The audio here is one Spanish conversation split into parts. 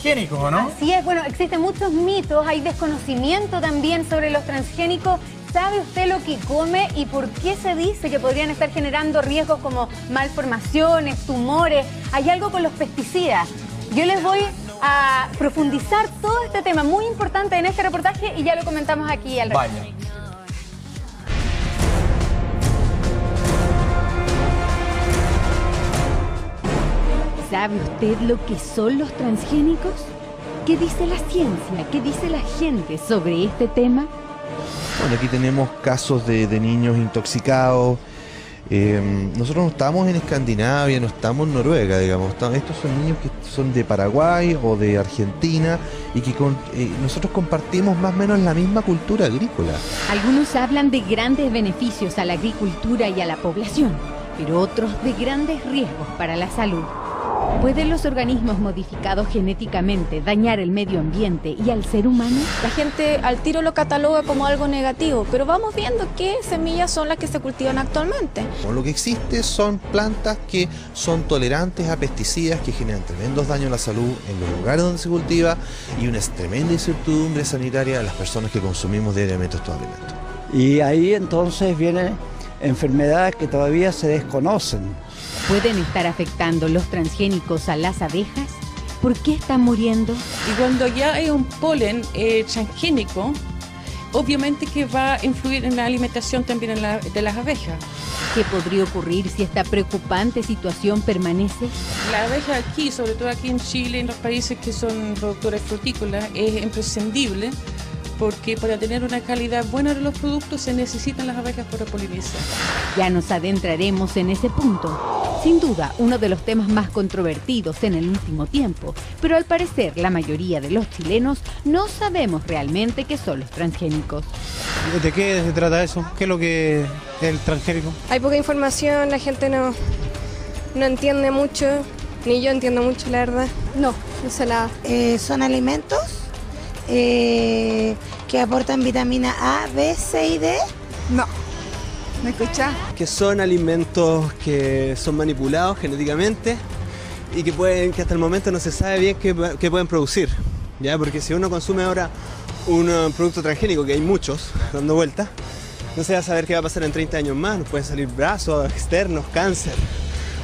transgénicos, ¿o no? Así es, bueno, existen muchos mitos, hay desconocimiento también sobre los transgénicos. ¿Sabe usted lo que come y por qué se dice que podrían estar generando riesgos como malformaciones, tumores? Hay algo con los pesticidas. Yo les voy a profundizar todo este tema muy importante en este reportaje y ya lo comentamos aquí al respecto. Vaya. ¿Sabe usted lo que son los transgénicos? ¿Qué dice la ciencia? ¿Qué dice la gente sobre este tema? Bueno, aquí tenemos casos de niños intoxicados. Nosotros no estamos en Escandinavia, no estamos en Noruega, digamos. Estos son niños que son de Paraguay o de Argentina y que nosotros compartimos más o menos la misma cultura agrícola. Algunos hablan de grandes beneficios a la agricultura y a la población, pero otros de grandes riesgos para la salud. ¿Pueden los organismos modificados genéticamente dañar el medio ambiente y al ser humano? La gente al tiro lo cataloga como algo negativo, pero vamos viendo qué semillas son las que se cultivan actualmente. Lo que existe son plantas que son tolerantes a pesticidas que generan tremendos daños a la salud en los lugares donde se cultiva y una tremenda incertidumbre sanitaria a las personas que consumimos diariamente estos alimentos. Y ahí entonces vienen enfermedades que todavía se desconocen. ¿Pueden estar afectando los transgénicos a las abejas? ¿Por qué están muriendo? Y cuando ya hay un polen transgénico, obviamente que va a influir en la alimentación también de las abejas. ¿Qué podría ocurrir si esta preocupante situación permanece? La abeja aquí, sobre todo aquí en Chile, en los países que son productores frutícolas, es imprescindible porque para tener una calidad buena de los productos se necesitan las abejas para polinizar. Ya nos adentraremos en ese punto. Sin duda, uno de los temas más controvertidos en el último tiempo, pero al parecer la mayoría de los chilenos no sabemos realmente qué son los transgénicos. ¿De qué se trata eso? ¿Qué es lo que es el transgénico? Hay poca información, la gente no entiende mucho, ni yo entiendo mucho, la verdad. No sé nada. Son alimentos que aportan vitamina A, B, C y D. No. ¿Me escuchás? Que son alimentos que son manipulados genéticamente y que hasta el momento no se sabe bien qué pueden producir, ¿ya? Porque si uno consume ahora un producto transgénico, que hay muchos dando vueltas, no se va a saber qué va a pasar en 30 años más. Nos pueden salir brazos externos, cáncer,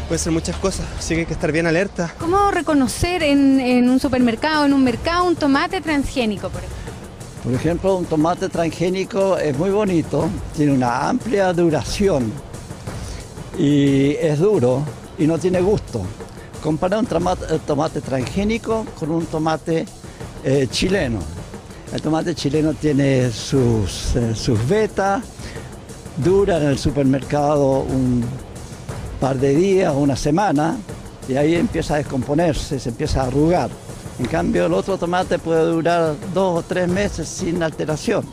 pueden ser muchas cosas, así que hay que estar bien alerta. ¿Cómo reconocer en un supermercado, en un mercado, un tomate transgénico, por ejemplo? Por ejemplo, un tomate transgénico es muy bonito, tiene una amplia duración y es duro y no tiene gusto. Compara un tomate transgénico con un tomate chileno. El tomate chileno tiene sus vetas, dura en el supermercado un par de días, una semana, y ahí empieza a descomponerse, se empieza a arrugar. En cambio, el otro tomate puede durar 2 o 3 meses sin alteración.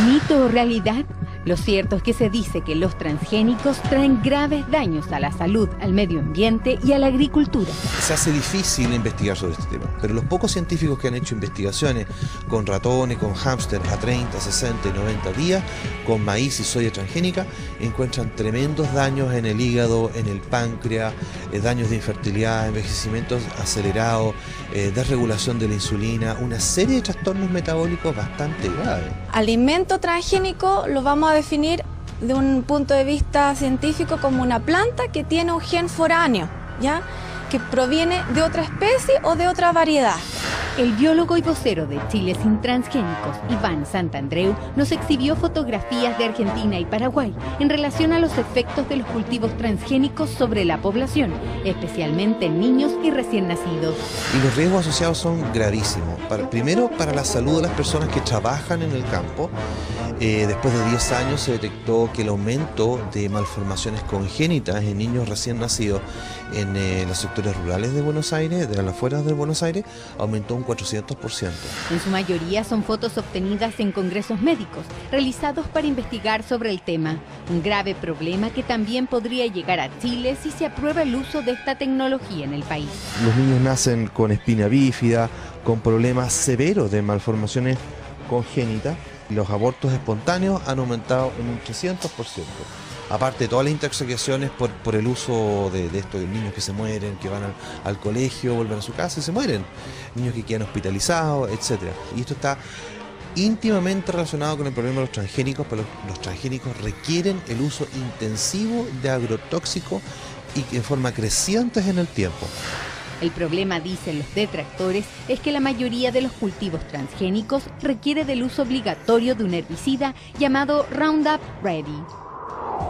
¿Mito o realidad? Lo cierto es que se dice que los transgénicos traen graves daños a la salud, al medio ambiente y a la agricultura. Se hace difícil investigar sobre este tema, pero los pocos científicos que han hecho investigaciones con ratones, con hámsters a 30, 60 y 90 días, con maíz y soya transgénica, encuentran tremendos daños en el hígado, en el páncreas, daños de infertilidad, envejecimientos acelerados, desregulación de la insulina, una serie de trastornos metabólicos bastante graves. Alimento transgénico lo vamos a definir de un punto de vista científico como una planta que tiene un gen foráneo, ¿ya? Que proviene de otra especie o de otra variedad. El biólogo y vocero de Chile Sin Transgénicos, Iván Santandreu, nos exhibió fotografías de Argentina y Paraguay en relación a los efectos de los cultivos transgénicos sobre la población, especialmente en niños y recién nacidos. Y los riesgos asociados son gravísimos. Primero, para la salud de las personas que trabajan en el campo. Después de 10 años se detectó que el aumento de malformaciones congénitas en niños recién nacidos en los sectores rurales de Buenos Aires, de las afueras de Buenos Aires, aumentó un 400%. En su mayoría son fotos obtenidas en congresos médicos, realizados para investigar sobre el tema. Un grave problema que también podría llegar a Chile si se aprueba el uso de esta tecnología en el país. Los niños nacen con espina bífida, con problemas severos de malformaciones congénitas. Los abortos espontáneos han aumentado en un 300%. Aparte de todas las intoxicaciones por el uso de estos niños que se mueren, que van al colegio, vuelven a su casa y se mueren, niños que quedan hospitalizados, etc. Y esto está íntimamente relacionado con el problema de los transgénicos, pero los transgénicos requieren el uso intensivo de agrotóxicos y en forma creciente en el tiempo. El problema, dicen los detractores, es que la mayoría de los cultivos transgénicos requiere del uso obligatorio de un herbicida llamado Roundup Ready.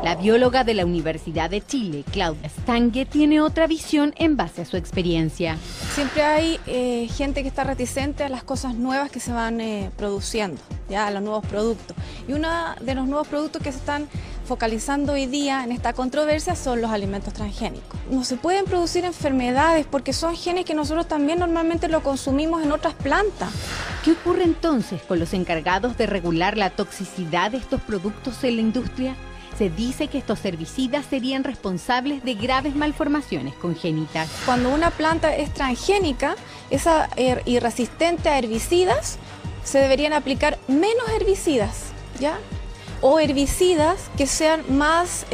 La bióloga de la Universidad de Chile, Claudia Stange, tiene otra visión en base a su experiencia. Siempre hay gente que está reticente a las cosas nuevas que se van produciendo, ya a los nuevos productos. Y uno de los nuevos productos que se están focalizando hoy día en esta controversia son los alimentos transgénicos. No se pueden producir enfermedades porque son genes que nosotros también normalmente lo consumimos en otras plantas. ¿Qué ocurre entonces con los encargados de regular la toxicidad de estos productos en la industria? Se dice que estos herbicidas serían responsables de graves malformaciones congénitas. Cuando una planta es transgénica y resistente a herbicidas, se deberían aplicar menos herbicidas, ¿ya? O herbicidas que sean más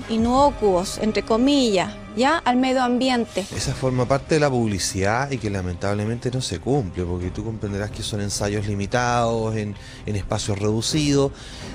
inocuos, entre comillas, ¿ya? Al medio ambiente. Esa forma parte de la publicidad y que lamentablemente no se cumple, porque tú comprenderás que son ensayos limitados, en espacios reducidos,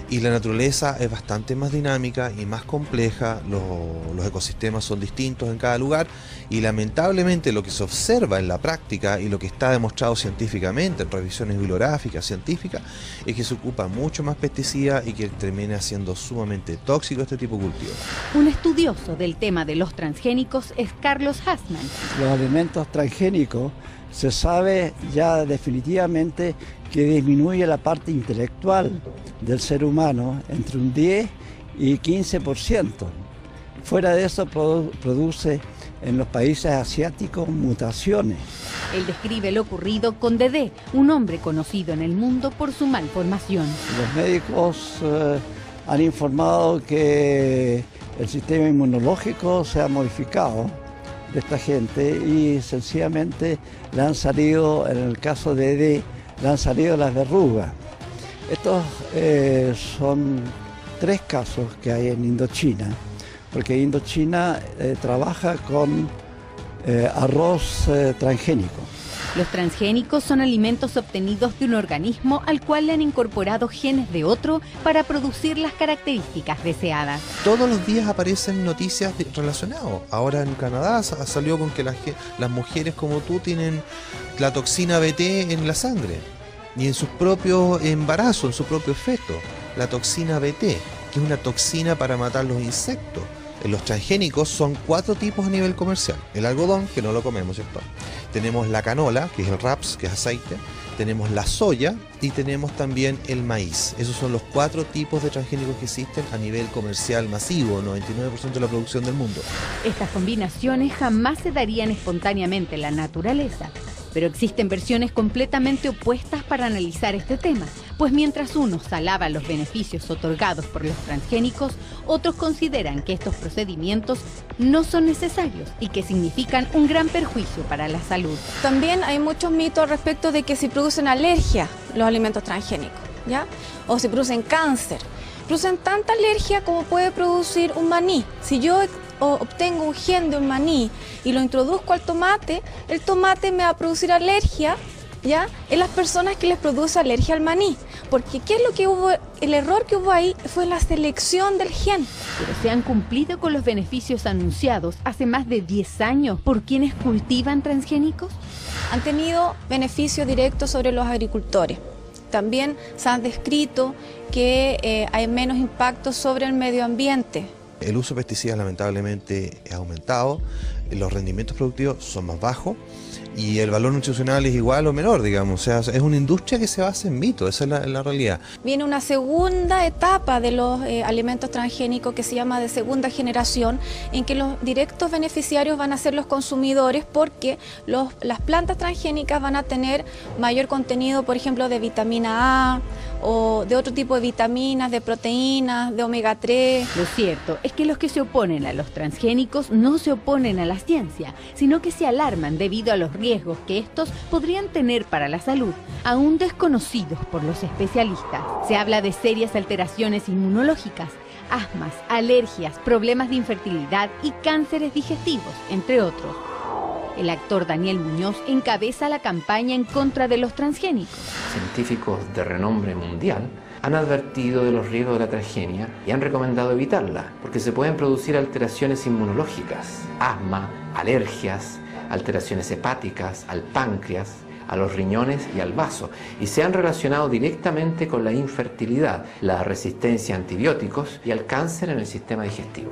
y la naturaleza es bastante más dinámica y más compleja, los ecosistemas son distintos en cada lugar, y lamentablemente lo que se observa en la práctica y lo que está demostrado científicamente en revisiones bibliográficas, científicas, es que se ocupa mucho más pesticidas y que termina siendo sumamente tóxico este tipo de cultivo. Un estudioso del tema de los transgénicos es Carlos Hassman. Los alimentos transgénicos se sabe ya definitivamente que disminuye la parte intelectual del ser humano entre un 10 y 15%. Fuera de eso produce en los países asiáticos mutaciones. Él describe lo ocurrido con Dedé, un hombre conocido en el mundo por su malformación. Los médicos han informado que el sistema inmunológico se ha modificado de esta gente y sencillamente le han salido, en el caso de Dedé, le han salido las verrugas. Estos son 3 casos que hay en Indochina, porque Indochina trabaja con arroz transgénico. Los transgénicos son alimentos obtenidos de un organismo al cual le han incorporado genes de otro para producir las características deseadas. Todos los días aparecen noticias relacionadas. Ahora en Canadá salió con que las mujeres como tú tienen la toxina BT en la sangre y en sus propios embarazos, en su propio feto. La toxina BT, que es una toxina para matar los insectos. Los transgénicos son 4 tipos a nivel comercial. El algodón, que no lo comemos, ¿cierto? Tenemos la canola, que es el raps, que es aceite. Tenemos la soya y tenemos también el maíz. Esos son los 4 tipos de transgénicos que existen a nivel comercial masivo, 99% de la producción del mundo. Estas combinaciones jamás se darían espontáneamente en la naturaleza, pero existen versiones completamente opuestas para analizar este tema, pues mientras unos alaban los beneficios otorgados por los transgénicos, otros consideran que estos procedimientos no son necesarios y que significan un gran perjuicio para la salud. También hay muchos mitos respecto de que si producen alergia los alimentos transgénicos, ¿ya? O si producen cáncer. Producen tanta alergia como puede producir un maní. Si yo obtengo un gen de un maní y lo introduzco al tomate, el tomate me va a producir alergia, ¿ya? En las personas que les produce alergia al maní. Porque ¿qué es lo que hubo? El error que hubo ahí fue la selección del gen. Pero se han cumplido con los beneficios anunciados hace más de 10 años por quienes cultivan transgénicos. Han tenido beneficios directos sobre los agricultores. También se han descrito que hay menos impacto sobre el medio ambiente. El uso de pesticidas lamentablemente ha aumentado, los rendimientos productivos son más bajos y el valor nutricional es igual o menor, digamos. O sea, es una industria que se basa en mitos, esa es la realidad. Viene una segunda etapa de los alimentos transgénicos que se llama de segunda generación, en que los directos beneficiarios van a ser los consumidores porque las plantas transgénicas van a tener mayor contenido, por ejemplo, de vitamina A o de otro tipo de vitaminas, de proteínas, de omega 3. Lo cierto es que los que se oponen a los transgénicos no se oponen a la ciencia, sino que se alarman debido a los riesgos que estos podrían tener para la salud, aún desconocidos por los especialistas. Se habla de serias alteraciones inmunológicas, asmas, alergias, problemas de infertilidad y cánceres digestivos, entre otros. El actor Daniel Muñoz encabeza la campaña en contra de los transgénicos. Científicos de renombre mundial han advertido de los riesgos de la transgenia y han recomendado evitarla, porque se pueden producir alteraciones inmunológicas, asma, alergias, alteraciones hepáticas, al páncreas, a los riñones y al vaso, y se han relacionado directamente con la infertilidad, la resistencia a antibióticos y al cáncer en el sistema digestivo.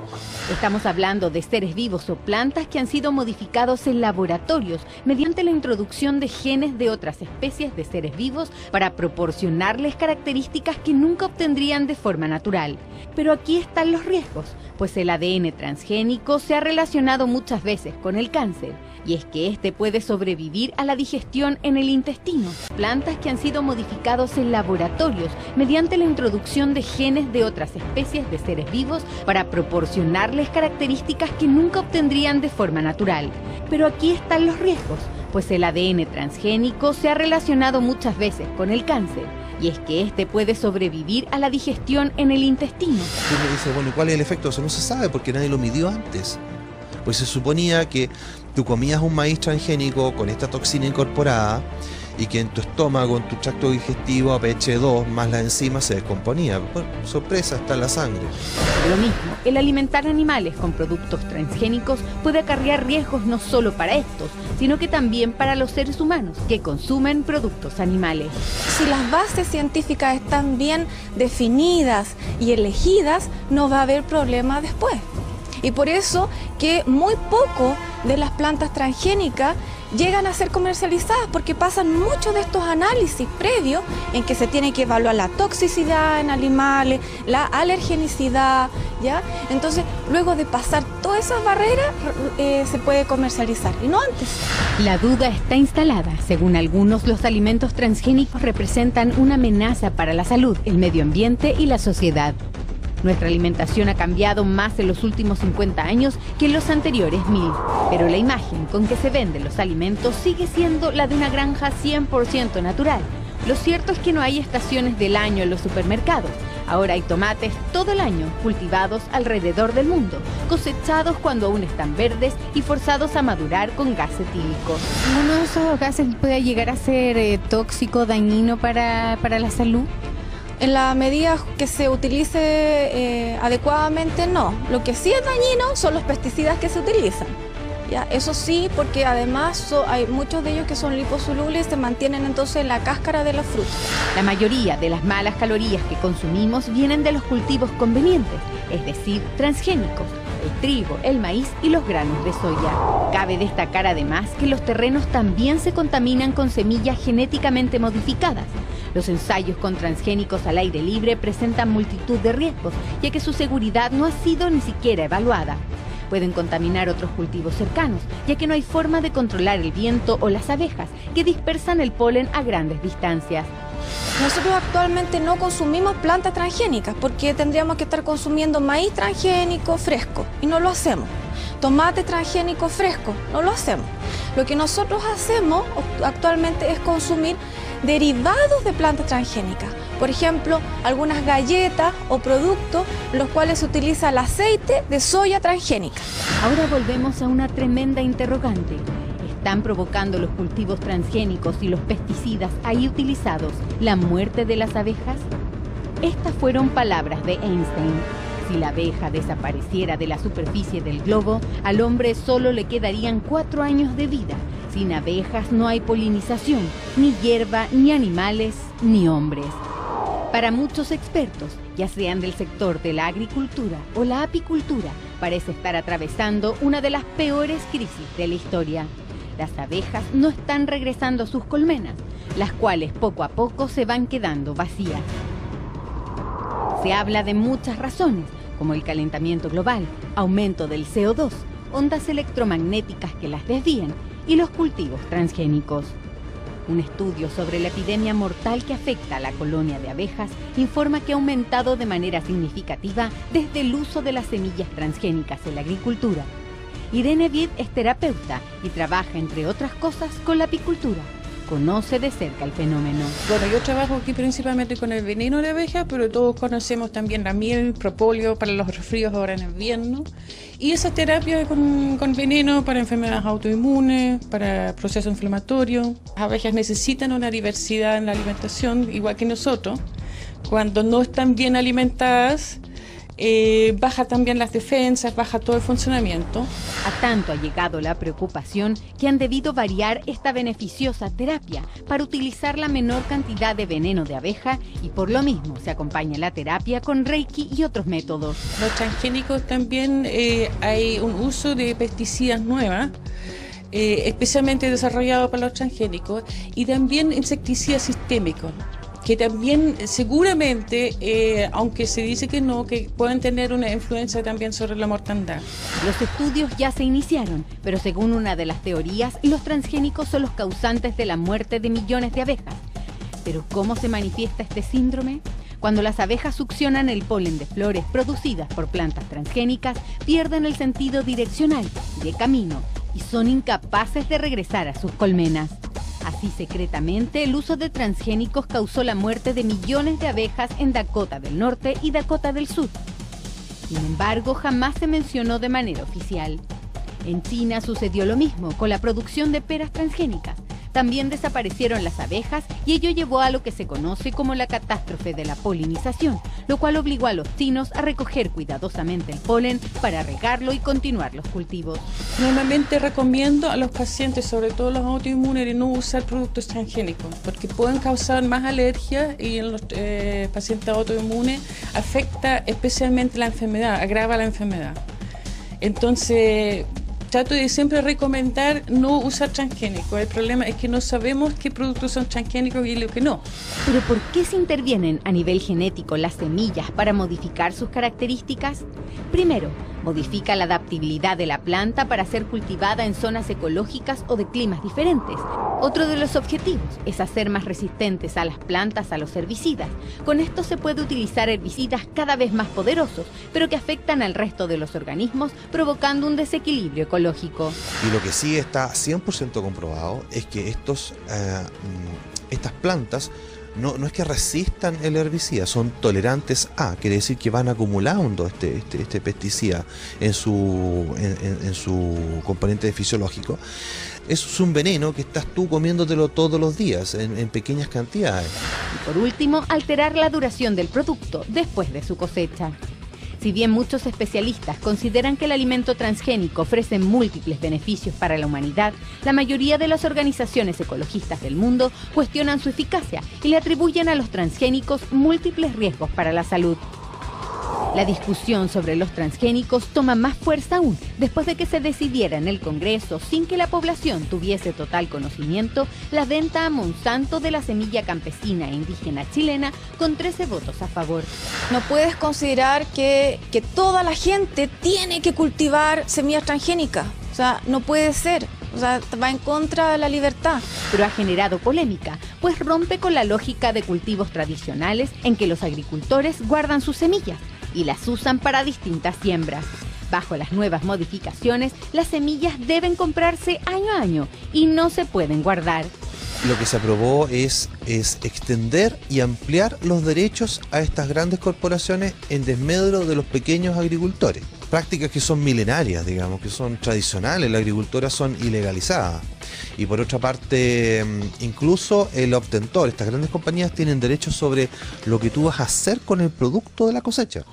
Estamos hablando de seres vivos o plantas que han sido modificados en laboratorios mediante la introducción de genes de otras especies de seres vivos para proporcionarles características que nunca obtendrían de forma natural. Pero aquí están los riesgos, pues el ADN transgénico se ha relacionado muchas veces con el cáncer, y es que este puede sobrevivir a la digestión en el intestino. Plantas que han sido modificados en laboratorios mediante la introducción de genes de otras especies de seres vivos para proporcionarles características que nunca obtendrían de forma natural. Pero aquí están los riesgos, pues el ADN transgénico se ha relacionado muchas veces con el cáncer, y es que este puede sobrevivir a la digestión en el intestino. Tú me dices, bueno, ¿y cuál es el efecto? Eso no se sabe porque nadie lo midió antes. Pues se suponía que tú comías un maíz transgénico con esta toxina incorporada y que en tu estómago, en tu tracto digestivo, APH2 más las enzimas se descomponía. Bueno, sorpresa, está en la sangre. Lo mismo, el alimentar animales con productos transgénicos puede acarrear riesgos no solo para estos, sino que también para los seres humanos que consumen productos animales. Si las bases científicas están bien definidas y elegidas, no va a haber problema después. Y por eso que muy poco de las plantas transgénicas llegan a ser comercializadas, porque pasan muchos de estos análisis previos en que se tiene que evaluar la toxicidad en animales, la alergenicidad, ¿ya? Entonces, luego de pasar todas esas barreras, se puede comercializar, y no antes. La duda está instalada. Según algunos, los alimentos transgénicos representan una amenaza para la salud, el medio ambiente y la sociedad. Nuestra alimentación ha cambiado más en los últimos 50 años que en los anteriores 1000, pero la imagen con que se venden los alimentos sigue siendo la de una granja 100% natural. Lo cierto es que no hay estaciones del año en los supermercados. Ahora hay tomates todo el año, cultivados alrededor del mundo, cosechados cuando aún están verdes y forzados a madurar con gas etílico. ¿Uno de esos gases puede llegar a ser tóxico, dañino para la salud? En la medida que se utilice adecuadamente, no. Lo que sí es dañino son los pesticidas que se utilizan. ¿Ya? Eso sí, porque además hay muchos de ellos que son liposolubles y se mantienen entonces en la cáscara de la fruta. La mayoría de las malas calorías que consumimos vienen de los cultivos convenientes, es decir, transgénicos, el trigo, el maíz y los granos de soya. Cabe destacar además que los terrenos también se contaminan con semillas genéticamente modificadas. Los ensayos con transgénicos al aire libre presentan multitud de riesgos, ya que su seguridad no ha sido ni siquiera evaluada. Pueden contaminar otros cultivos cercanos, ya que no hay forma de controlar el viento o las abejas, que dispersan el polen a grandes distancias. Nosotros actualmente no consumimos plantas transgénicas porque tendríamos que estar consumiendo maíz transgénico fresco y no lo hacemos. Tomate transgénico fresco, no lo hacemos. Lo que nosotros hacemos actualmente es consumir derivados de plantas transgénicas. Por ejemplo, algunas galletas o productos en los cuales se utiliza el aceite de soya transgénica. Ahora volvemos a una tremenda interrogante. ¿Están provocando los cultivos transgénicos y los pesticidas ahí utilizados la muerte de las abejas? Estas fueron palabras de Einstein. Si la abeja desapareciera de la superficie del globo, al hombre solo le quedarían 4 años de vida. Sin abejas no hay polinización, ni hierba, ni animales, ni hombres. Para muchos expertos, ya sean del sector de la agricultura o la apicultura, parece estar atravesando una de las peores crisis de la historia. Las abejas no están regresando a sus colmenas, las cuales poco a poco se van quedando vacías. Se habla de muchas razones, como el calentamiento global, aumento del CO2, ondas electromagnéticas que las desvían y los cultivos transgénicos. Un estudio sobre la epidemia mortal que afecta a la colonia de abejas informa que ha aumentado de manera significativa desde el uso de las semillas transgénicas en la agricultura. Irene Vied es terapeuta y trabaja, entre otras cosas, con la apicultura. conoce de cerca el fenómeno. Bueno, yo trabajo aquí principalmente con el veneno de abeja, pero todos conocemos también la miel, propóleo para los resfríos ahora en invierno. Y esa terapia con veneno para enfermedades autoinmunes, para procesos inflamatorios. Las abejas necesitan una diversidad en la alimentación, igual que nosotros. Cuando no están bien alimentadas, baja también las defensas, baja todo el funcionamiento. A tanto ha llegado la preocupación que han debido variar esta beneficiosa terapia para utilizar la menor cantidad de veneno de abeja y por lo mismo se acompaña la terapia con Reiki y otros métodos. Los transgénicos también hay un uso de pesticidas nuevas, especialmente desarrollados para los transgénicos, y también insecticidas sistémicos, que también seguramente, aunque se dice que no, que pueden tener una influencia también sobre la mortandad. Los estudios ya se iniciaron, pero según una de las teorías, los transgénicos son los causantes de la muerte de millones de abejas. ¿Pero cómo se manifiesta este síndrome? Cuando las abejas succionan el polen de flores producidas por plantas transgénicas, pierden el sentido direccional de camino y son incapaces de regresar a sus colmenas. Así, secretamente, el uso de transgénicos causó la muerte de millones de abejas en Dakota del Norte y Dakota del Sur. Sin embargo, jamás se mencionó de manera oficial. En China sucedió lo mismo con la producción de peras transgénicas. También desaparecieron las abejas y ello llevó a lo que se conoce como la catástrofe de la polinización, lo cual obligó a los chinos a recoger cuidadosamente el polen para regarlo y continuar los cultivos. Normalmente recomiendo a los pacientes, sobre todo los autoinmunes, de no usar productos transgénicos porque pueden causar más alergias y en los pacientes autoinmunes afecta especialmente la enfermedad, agrava la enfermedad. Entonces, trato de siempre recomendar no usar transgénicos. El problema es que no sabemos qué productos son transgénicos y lo que no. ¿Pero por qué se intervienen a nivel genético las semillas para modificar sus características? Primero, modifica la adaptabilidad de la planta para ser cultivada en zonas ecológicas o de climas diferentes. Otro de los objetivos es hacer más resistentes a las plantas a los herbicidas. Con esto se puede utilizar herbicidas cada vez más poderosos, pero que afectan al resto de los organismos, provocando un desequilibrio ecológico. Y lo que sí está 100% comprobado es que estas plantas no es que resistan el herbicida, son tolerantes a, quiere decir que van acumulando este pesticida en su componente fisiológico. Eso es un veneno que estás tú comiéndotelo todos los días en pequeñas cantidades. Y por último, alterar la duración del producto después de su cosecha. Si bien muchos especialistas consideran que el alimento transgénico ofrece múltiples beneficios para la humanidad, la mayoría de las organizaciones ecologistas del mundo cuestionan su eficacia y le atribuyen a los transgénicos múltiples riesgos para la salud. La discusión sobre los transgénicos toma más fuerza aún después de que se decidiera en el Congreso, sin que la población tuviese total conocimiento, la venta a Monsanto de la semilla campesina e indígena chilena con 13 votos a favor. No puedes considerar que toda la gente tiene que cultivar semillas transgénicas. O sea, no puede ser. O sea, va en contra de la libertad. Pero ha generado polémica, pues rompe con la lógica de cultivos tradicionales en que los agricultores guardan sus semillas y las usan para distintas siembras. Bajo las nuevas modificaciones, las semillas deben comprarse año a año y no se pueden guardar. Lo que se aprobó es extender y ampliar los derechos a estas grandes corporaciones en desmedro de los pequeños agricultores. Prácticas que son milenarias, digamos, que son tradicionales, la agricultura son ilegalizadas. Y por otra parte, incluso el obtentor, estas grandes compañías tienen derechos sobre lo que tú vas a hacer con el producto de la cosecha.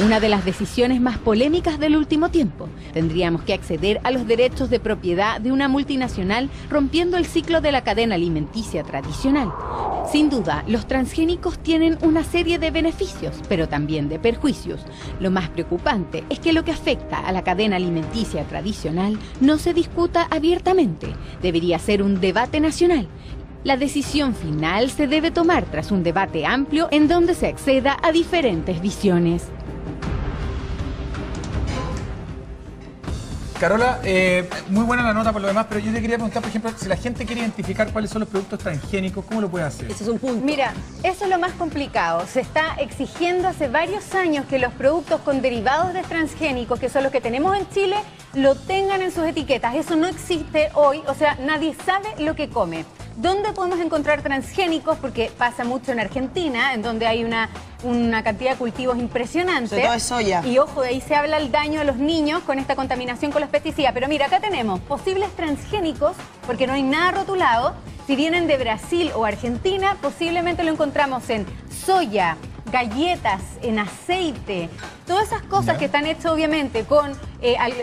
Una de las decisiones más polémicas del último tiempo. Tendríamos que acceder a los derechos de propiedad de una multinacional, rompiendo el ciclo de la cadena alimenticia tradicional. Sin duda, los transgénicos tienen una serie de beneficios, pero también de perjuicios. Lo más preocupante es que lo que afecta a la cadena alimenticia tradicional no se discuta abiertamente. Debería ser un debate nacional. La decisión final se debe tomar tras un debate amplio en donde se acceda a diferentes visiones. Carola, muy buena la nota por lo demás, pero yo te quería preguntar, por ejemplo, si la gente quiere identificar cuáles son los productos transgénicos, ¿cómo lo puede hacer? Ese es un punto. Mira, eso es lo más complicado. Se está exigiendo hace varios años que los productos con derivados de transgénicos, que son los que tenemos en Chile, lo tengan en sus etiquetas. Eso no existe hoy, o sea, nadie sabe lo que come. ¿Dónde podemos encontrar transgénicos? Porque pasa mucho en Argentina, en donde hay una cantidad de cultivos impresionante. Sobre todo de soya. Y ojo, de ahí se habla el daño a los niños con esta contaminación con los pesticidas. Pero mira, acá tenemos posibles transgénicos, porque no hay nada rotulado. Si vienen de Brasil o Argentina, posiblemente lo encontramos en soya, galletas, en aceite, todas esas cosas que están hechas obviamente con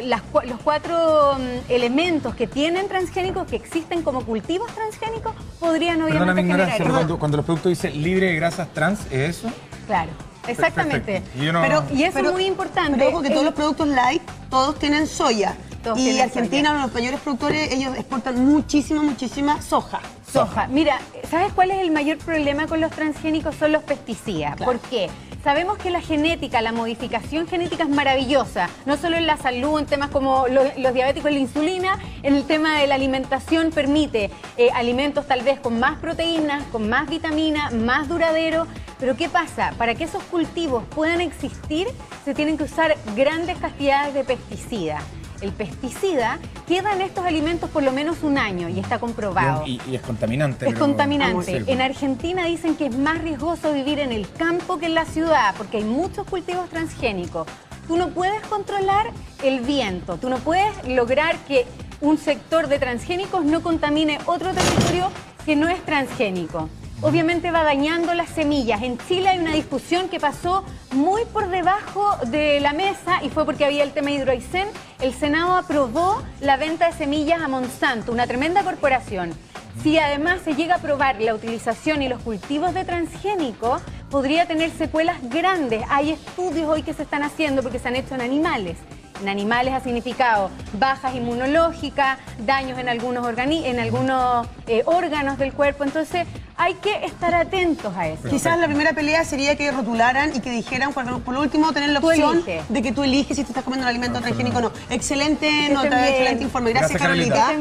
los 4 elementos que tienen transgénicos, que existen como cultivos transgénicos, podrían obviamente generar eso. Cuando los productos dicen libre de grasas trans, ¿es eso? Claro, exactamente. Y eso es muy importante. Pero ojo que todos los productos light, todos tienen soya. Todos y tienen Argentina, soya. uno de los mayores productores, ellos exportan muchísima soja. Soja. Mira, ¿sabes cuál es el mayor problema con los transgénicos? Son los pesticidas. Claro. ¿Por qué? Sabemos que la genética, la modificación genética es maravillosa, no solo en la salud, en temas como los diabéticos, la insulina, en el tema de la alimentación permite alimentos tal vez con más proteínas, con más vitamina, más duradero. Pero ¿qué pasa? Para que esos cultivos puedan existir, se tienen que usar grandes cantidades de pesticidas. El pesticida queda en estos alimentos por lo menos un año y está comprobado. Y es contaminante. Es contaminante. En Argentina dicen que es más riesgoso vivir en el campo que en la ciudad porque hay muchos cultivos transgénicos. Tú no puedes controlar el viento, tú no puedes lograr que un sector de transgénicos no contamine otro territorio que no es transgénico. Obviamente va dañando las semillas. En Chile hay una discusión que pasó muy por debajo de la mesa y fue porque había el tema hidroaicén. El Senado aprobó la venta de semillas a Monsanto, una tremenda corporación. Si además se llega a aprobar la utilización y los cultivos de transgénicos, podría tener secuelas grandes. Hay estudios hoy que se están haciendo porque se han hecho en animales. En animales ha significado bajas inmunológicas, daños en algunos órganos del cuerpo. Entonces hay que estar atentos a eso. Quizás la primera pelea sería que rotularan y que dijeran, por último, tener la opción de que tú eliges si tú estás comiendo un alimento transgénico o no. Excelente nota, excelente informe. Gracias, Carolita.